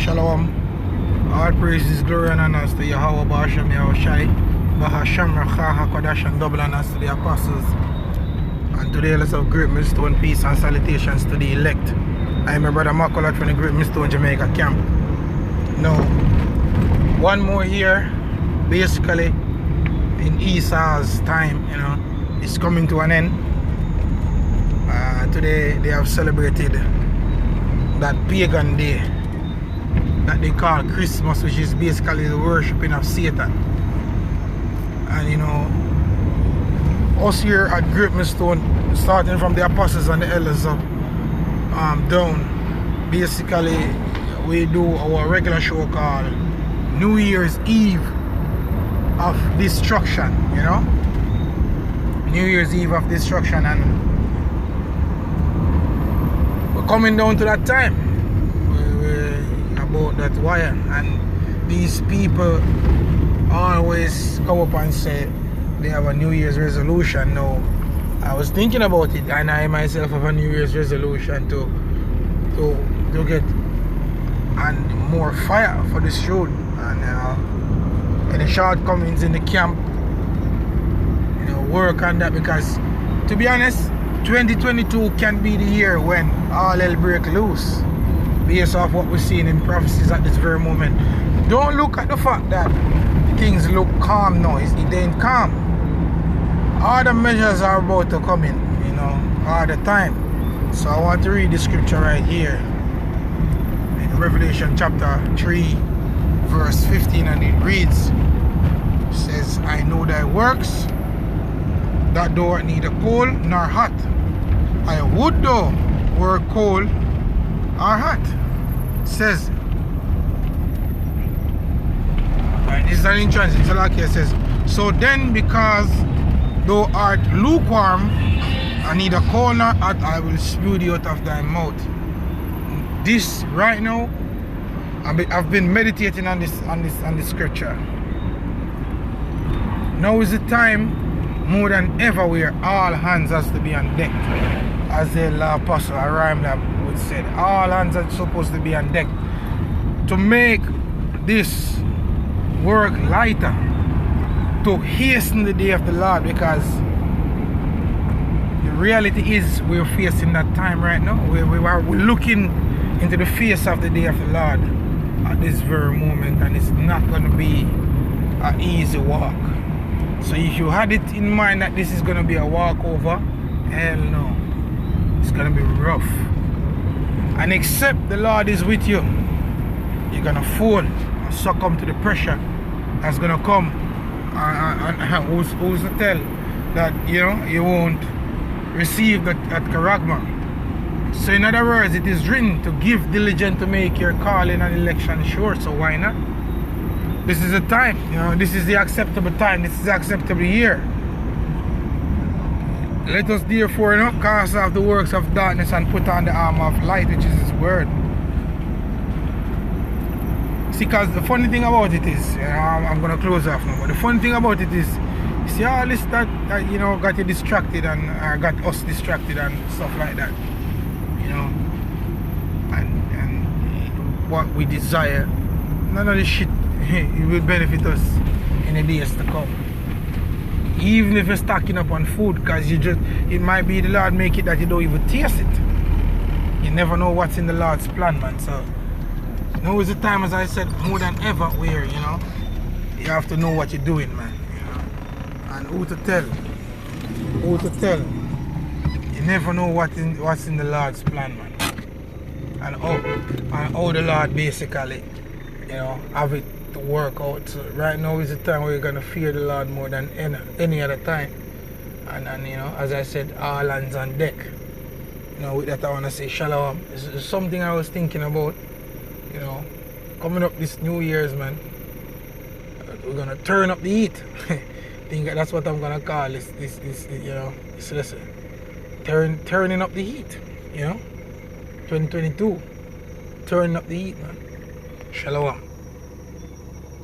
Shalom. All praises, glory and honors to Yahweh Ba'ashem Yahushai, Bahashem Racha HaKodash, and double honors to the apostles. And today let's have Great Millstone peace and salutations to the elect. I am my brother Makolat from the Great Millstone Jamaica camp. Now, one more year, basically, in Esau's time, is coming to an end. Today they have celebrated that pagan day that they call Christmas, which is basically the worshipping of Satan. And us here at Great Millstone, starting from the apostles and the elders of down, basically we do our regular show called New Year's Eve of Destruction, New Year's Eve of Destruction, and we're coming down to that time. We're about that wire, and these people always come up and say they have a New Year's resolution. Now, I was thinking about it, and I myself have a New Year's resolution to get and more fire for this road, and any shortcomings in the camp, work on that, because to be honest, 2022 can be the year when all hell break loose, based off what we're seeing in prophecies at this very moment. Don't look at the fact that things look calm now. It ain't calm. All the measures are about to come in, all the time. So I want to read the scripture right here in Revelation chapter 3 verse 15, and it reads, it says, I know thy works, that thou art neither cold nor hot. I would thou were cold or hot. It says, right, this is an intransit. So like here says, so then because thou art lukewarm and neither cold nor hot, I will spew thee out of thy mouth. This right now, I've been meditating on this scripture. Now is the time more than ever where all hands has to be on deck. As the apostle Aramla would say, all hands are supposed to be on deck to make this work lighter, to hasten the day of the Lord, because the reality is we're facing that time right now. We're looking into the face of the day of the Lord at this very moment, and it's not going to be an easy walk. So if you had it in mind that this is going to be a walkover, hell no, it's going to be rough. And except the Lord is with you, you're going to fall and succumb to the pressure that's going to come. And who's to tell that you won't receive that at Karagma? So in other words, it is written to give diligent to make your calling and election sure. So why not? This is the time, this is the acceptable time, this is the acceptable year. Let us therefore cast off the works of darkness and put on the armor of light, which is His word. See, because the funny thing about it is, I'm going to close off now, but the funny thing about it is, you see all this that got you distracted and got us distracted and stuff like that, and what we desire, none of this shit it will benefit us in the days to come. Even if you're stocking up on food, because it might be the Lord make it that you don't even taste it. You never know what's in the Lord's plan, man. So now is the time, as I said, more than ever, where you have to know what you're doing, man. And who to tell? You never know what's in the Lord's plan, man. And how the Lord basically, have it to work out. So right now is the time where you're gonna fear the Lord more than any other time. And as I said, all hands on deck. With that I wanna say shalom. It's something I was thinking about, coming up this New Year's, man. We're gonna turn up the heat. I think that's what I'm gonna call this lesson. Turning up the heat, 2022. Turning up the heat, man. Shalom.